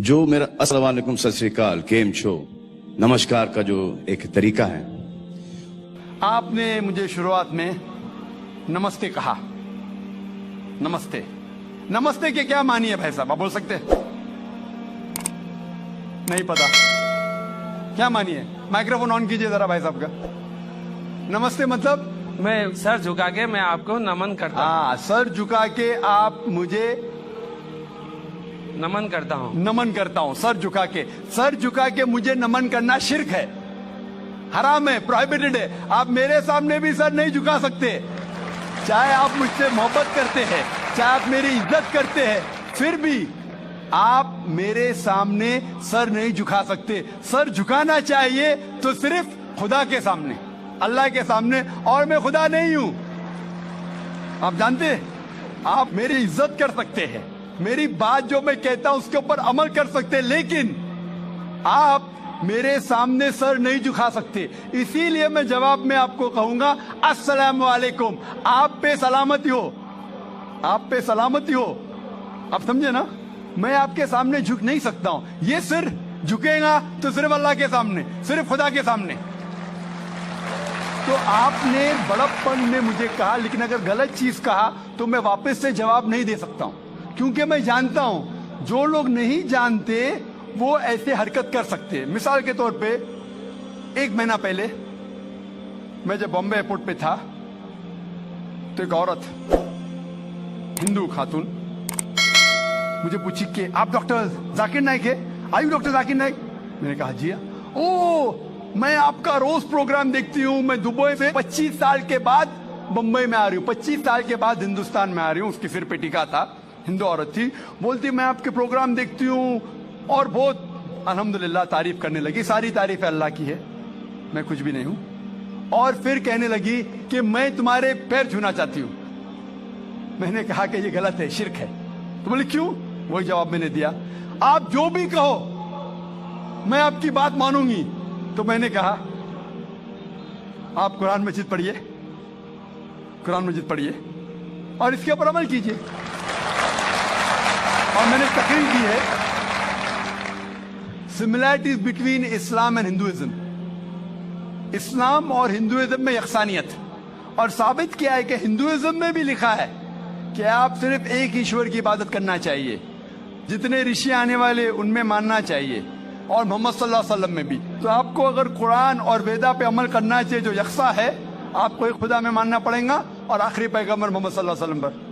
जो मेरा अस्सलाम वालेकुम, सत श्री अकाल, केम छो, नमस्कार का जो एक तरीका है। आपने मुझे शुरुआत में नमस्ते कहा। नमस्ते, नमस्ते के क्या मानी है भाई साहब, आप बोल सकते हैं? नहीं पता क्या मानी है? माइक्रोफोन ऑन कीजिए जरा भाई साहब का। नमस्ते मतलब मैं सर झुका के मैं आपको नमन करता हूँ। हाँ, सर झुका के आप मुझे नमन करता हूँ। नमन करता हूँ। सर झुका के मुझे नमन करना शिर्क है, हराम है, प्रोहिबिटेड है। आप मेरे सामने भी सर नहीं झुका सकते, चाहे आप मुझसे मोहब्बत करते हैं, चाहे आप मेरी इज्जत करते हैं, फिर भी आप मेरे सामने सर नहीं झुका सकते। सर झुकाना चाहिए तो सिर्फ खुदा के सामने, अल्लाह के सामने, और मैं खुदा नहीं हूं। आप जानते हैं, आप मेरी इज्जत कर सकते हैं, मेरी बात जो मैं कहता हूं उसके ऊपर अमल कर सकते हैं, लेकिन आप मेरे सामने सर नहीं झुका सकते। इसीलिए मैं जवाब में आपको कहूंगा अस्सलाम वालेकुम, आप पे सलामती हो, आप पे सलामती हो। आप समझे ना? मैं आपके सामने झुक नहीं सकता हूं। ये सिर झुकेगा तो सिर्फ अल्लाह के सामने, सिर्फ खुदा के सामने। तो आपने बड़प्पन में मुझे कहा, लेकिन अगर गलत चीज कहा तो मैं वापस से जवाब नहीं दे सकता हूं, क्योंकि मैं जानता हूं जो लोग नहीं जानते वो ऐसे हरकत कर सकते हैं। मिसाल के तौर पे, 1 महीना पहले मैं जब बॉम्बे एयरपोर्ट पे था तो एक औरत, हिंदू खातून, मुझे पूछी कि आप डॉक्टर जाकिर नाइक है? आयु डॉक्टर जाकिर नाइक? मैंने कहा जी। ओ, मैं आपका रोज प्रोग्राम देखती हूँ। मैं दुबई से 25 साल के बाद बंबई में आ रही हूँ, 25 साल के बाद हिंदुस्तान में आ रही हूँ। उसके सिर पे टीका था, हिंदू औरत थी, बोलती मैं आपके प्रोग्राम देखती हूँ और बहुत अल्हम्दुलिल्लाह तारीफ करने लगी। सारी तारीफ अल्लाह की है, मैं कुछ भी नहीं हूँ। और फिर कहने लगी कि मैं तुम्हारे पैर छूना चाहती हूँ। मैंने कहा कि ये गलत है, शिर्क है। तो बोले क्यों? वही जवाब मैंने दिया, आप जो भी कहो मैं आपकी बात मानूंगी। तो मैंने कहा आप कुरान मजीद पढ़िए, कुरान मजीद पढ़िए और इसके ऊपर अमल कीजिए। और मैंने तकरीर की है, similarities between Islam and Hinduism, Islam और हिंदुइज्म में यकसानियत। और साबित किया है कि हिंदुइज्म में भी लिखा है कि आप सिर्फ एक ईश्वर की इबादत करना चाहिए, जितने ऋषि आने वाले उनमें मानना चाहिए, और मोहम्मद सल्लल्लाहु अलैहि वसल्लम में भी। तो आपको अगर कुरान और वेदा पे अमल करना चाहिए जो यकसा है, आपको एक खुदा में मानना पड़ेगा और आखिरी पैगंबर मोहम्मद सल्लल्लाहु अलैहि वसल्लम पर।